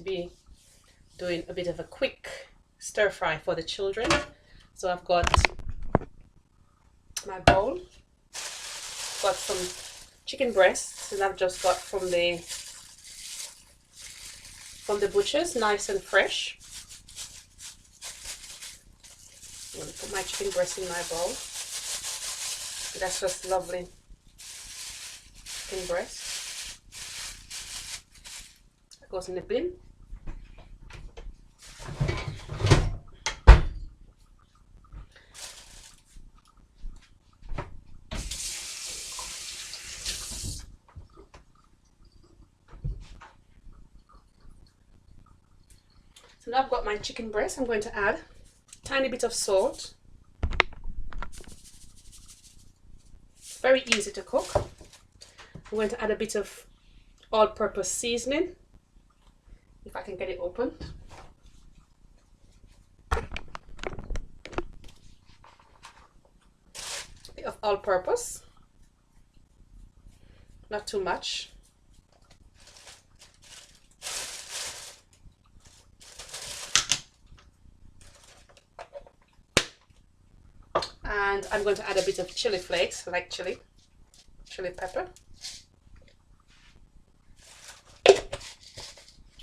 to be doing a bit of a quick stir fry for the children. So I've got my bowl, got some chicken breasts, and I've just got from the butchers, nice and fresh. I'm going to put my chicken breast in my bowl. That's just lovely chicken breast. That goes in the bin. So now I've got my chicken breast. I'm going to add a tiny bit of salt. Very easy to cook. I'm going to add a bit of all-purpose seasoning, if I can get it open. A bit of all-purpose, not too much. And I'm going to add a bit of chili flakes, like chili pepper.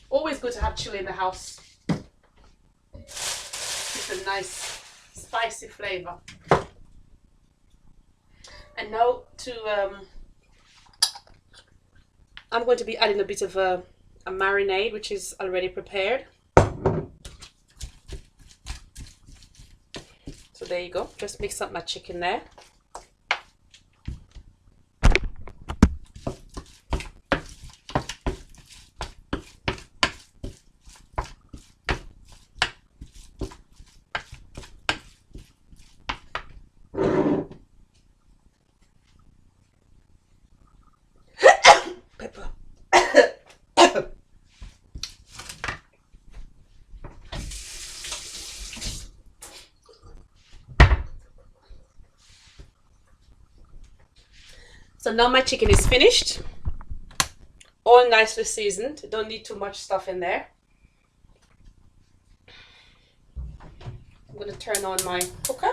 Always good to have chili in the house. It's a nice spicy flavor. And now I'm going to be adding a bit of a marinade, which is already prepared. So there you go, just mix up my chicken there. Pepper. So now my chicken is finished, all nicely seasoned. Don't need too much stuff in there. I'm going to turn on my cooker.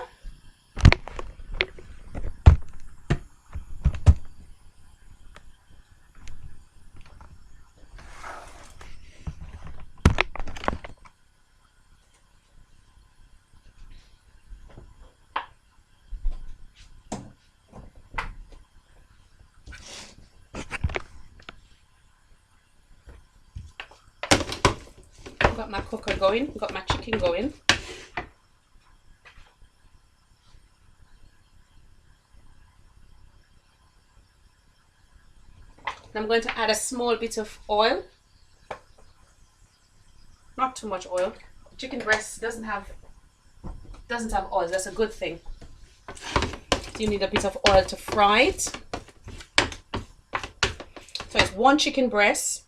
Got my cooker going, got my chicken going. I'm going to add a small bit of oil. Not too much oil. Chicken breast doesn't have oil. That's a good thing. So you need a bit of oil to fry it. So it's 1 chicken breast,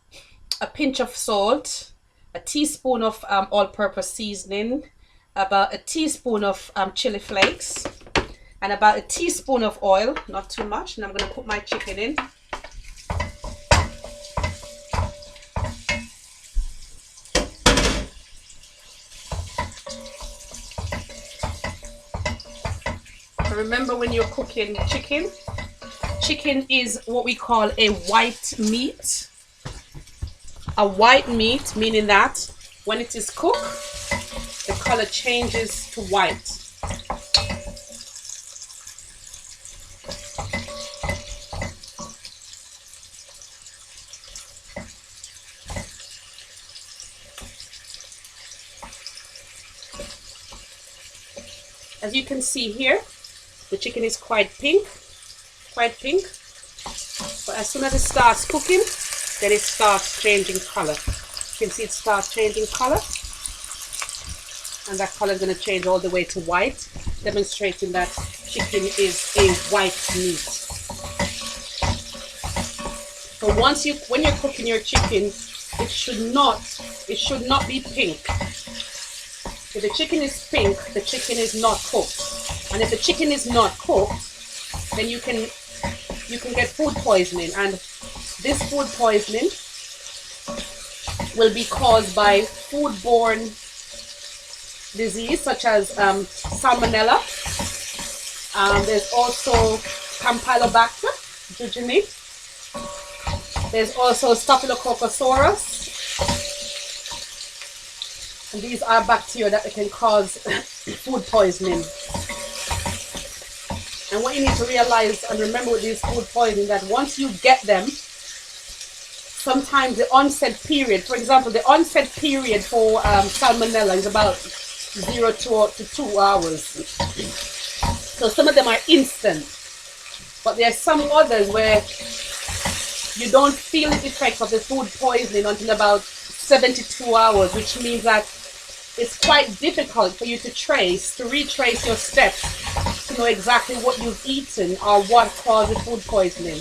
a pinch of salt, a teaspoon of all-purpose seasoning, about a teaspoon of chili flakes, and about a teaspoon of oil, not too much. And I'm going to put my chicken in. So remember, when you're cooking chicken is what we call a white meat. A white meat, meaning that when it is cooked, the color changes to white. As you can see here, the chicken is quite pink. But as soon as it starts cooking, then it starts changing color. You can see it starts changing color, and that color is going to change all the way to white, demonstrating that chicken is a white meat. So when you're cooking your chicken, it should not be pink. If the chicken is pink, the chicken is not cooked, and if the chicken is not cooked, then you can get food poisoning, and this food poisoning will be caused by foodborne disease such as salmonella. There's also Campylobacter jejuni. There's also Staphylococcus aureus. And these are bacteria that can cause food poisoning. And what you need to realize and remember with these food poisoning, that once you get them, sometimes the onset period, for example, the onset period for salmonella is about 0 to 2 hours. So some of them are instant, but there are some others where you don't feel the effects of the food poisoning until about 72 hours, which means that it's quite difficult for you to retrace your steps to know exactly what you've eaten or what caused the food poisoning.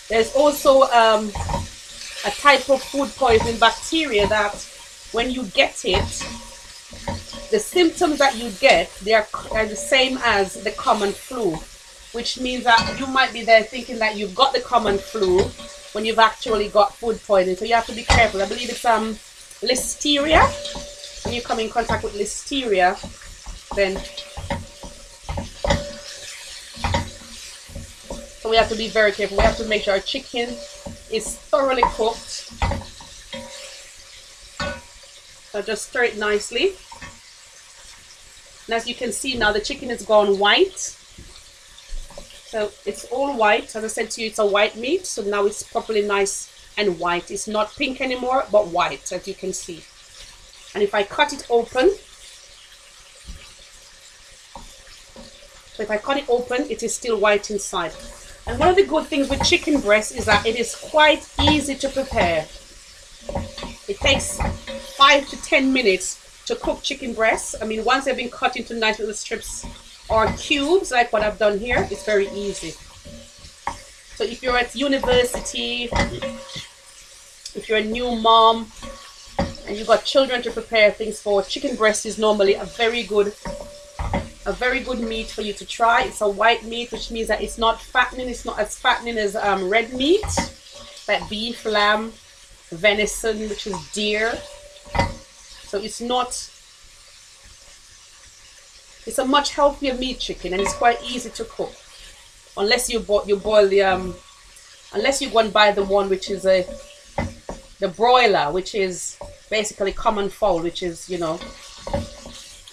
There's also a type of food poisoning bacteria that when you get it, the symptoms that you get, they are the same as the common flu, which means that you might be there thinking that you've got the common flu when you've actually got food poisoning. So you have to be careful. I believe it's listeria. When you come in contact with listeria, then so we have to be very careful. We have to make sure our chicken is thoroughly cooked. So just stir it nicely. And as you can see now, the chicken has gone white. So it's all white. As I said to you, it's a white meat. So now it's properly nice and white. It's not pink anymore, but white, as you can see. And if I cut it open, it is still white inside. And one of the good things with chicken breast is that it is quite easy to prepare. It takes 5 to 10 minutes to cook chicken breasts. I mean, once they've been cut into nice little strips or cubes, like what I've done here, it's very easy. So if you're at university, if you're a new mom, and you've got children to prepare things for, chicken breast is normally a very good meat for you to try. It's a white meat, which means that it's not fattening. It's not as fattening as red meat, like beef, lamb, venison, which is deer. So it's a much healthier meat, chicken, and it's quite easy to cook. Unless you boil the unless you go and buy the one which is the broiler, which is basically common fowl, which is, you know,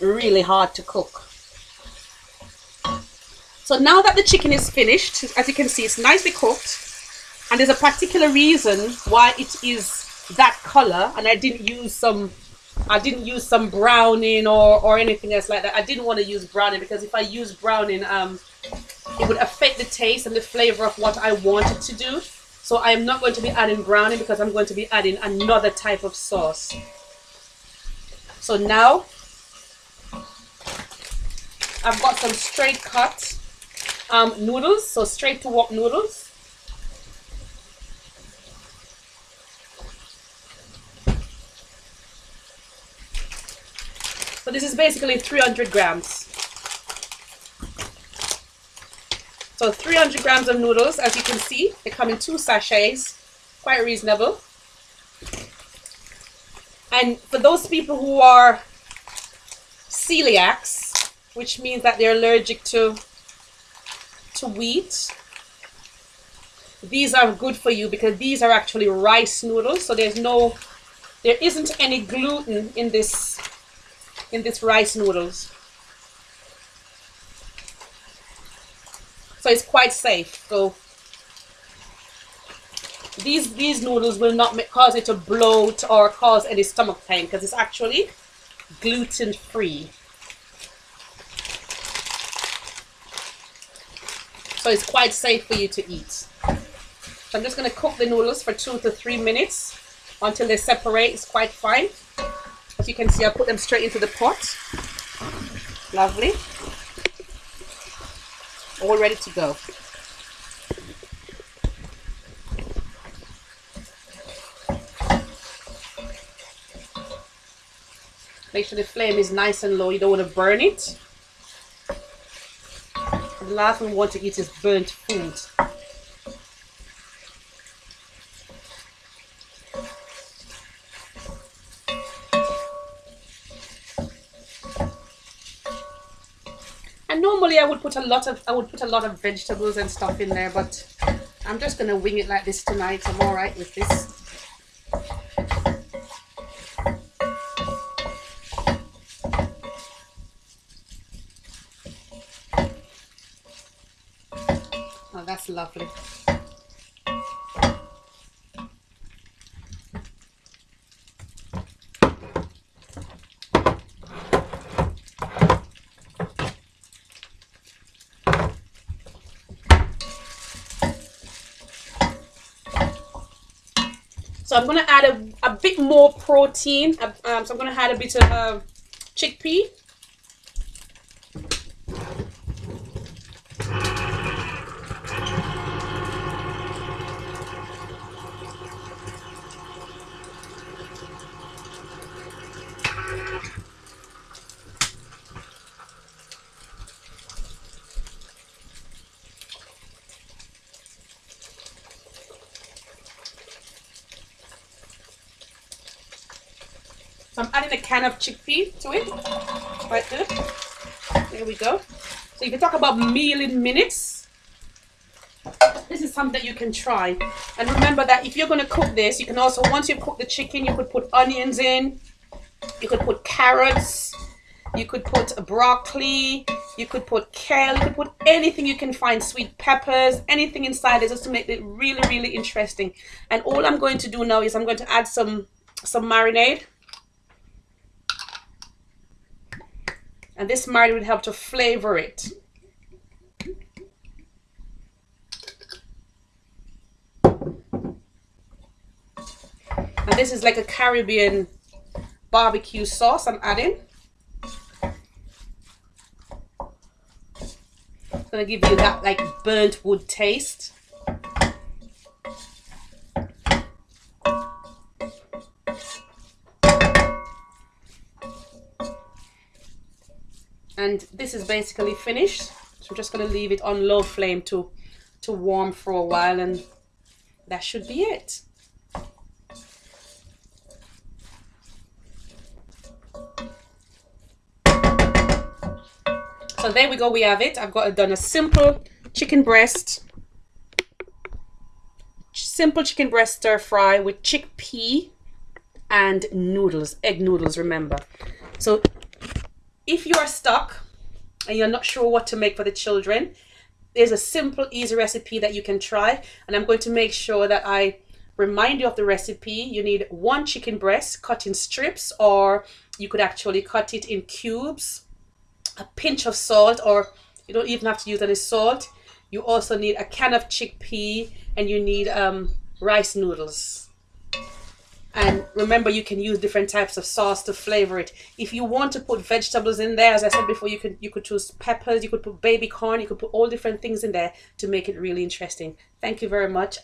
really hard to cook. So now that the chicken is finished, as you can see, it's nicely cooked, and there's a particular reason why it is that color, and I didn't use some browning or anything else like that. I didn't want to use browning because if I use browning, it would affect the taste and the flavor of what I wanted to do. So I am not going to be adding browning because I'm going to be adding another type of sauce. So now I've got some straight cut noodles, so straight to wok noodles. So this is basically 300 grams. So 300 grams of noodles, as you can see, they come in 2 sachets, quite reasonable. And for those people who are celiacs, which means that they're allergic to wheat, these are good for you because these are actually rice noodles. So there isn't any gluten in this rice noodles. So it's quite safe. So these noodles will not cause it to bloat or cause any stomach pain because it's actually gluten free. So it's quite safe for you to eat. So I'm just going to cook the noodles for 2 to 3 minutes until they separate. It's quite fine. As you can see, I put them straight into the pot. Lovely. All ready to go. Make sure the flame is nice and low. You don't want to burn it. The last thing we want to eat is burnt food. normally I would put a lot of vegetables and stuff in there, but I'm just gonna wing it like this tonight. I'm all right with this. Oh, that's lovely. So I'm going to add a bit more protein. So I'm going to add a bit of chickpea. So I'm adding a can of chickpea to it, right there. There we go. So if you talk about meal in minutes, this is something that you can try. And remember that if you're going to cook this, you can also, once you cook the chicken, you could put onions in, you could put carrots, you could put broccoli, you could put kale, you could put anything you can find, sweet peppers, anything inside it, just to make it really, really interesting. And all I'm going to do now is I'm going to add some marinade. And this marinade would help to flavor it. And this is like a Caribbean barbecue sauce I'm adding. It's gonna give you that like burnt wood taste. And this is basically finished. So I'm just going to leave it on low flame to warm for a while, and that should be it. So there we go, we have it. I've done a simple chicken breast stir fry with chickpea and noodles, egg noodles, remember. So if you are stuck and you're not sure what to make for the children, there's a simple, easy recipe that you can try. And I'm going to make sure that I remind you of the recipe. You need 1 chicken breast cut in strips, or you could actually cut it in cubes, a pinch of salt, or you don't even have to use any salt. You also need a can of chickpea, and you need rice noodles. And remember, you can use different types of sauce to flavor it. If you want to put vegetables in there, as I said before, you could choose peppers, you could put baby corn, you could put all different things in there to make it really interesting. Thank you very much.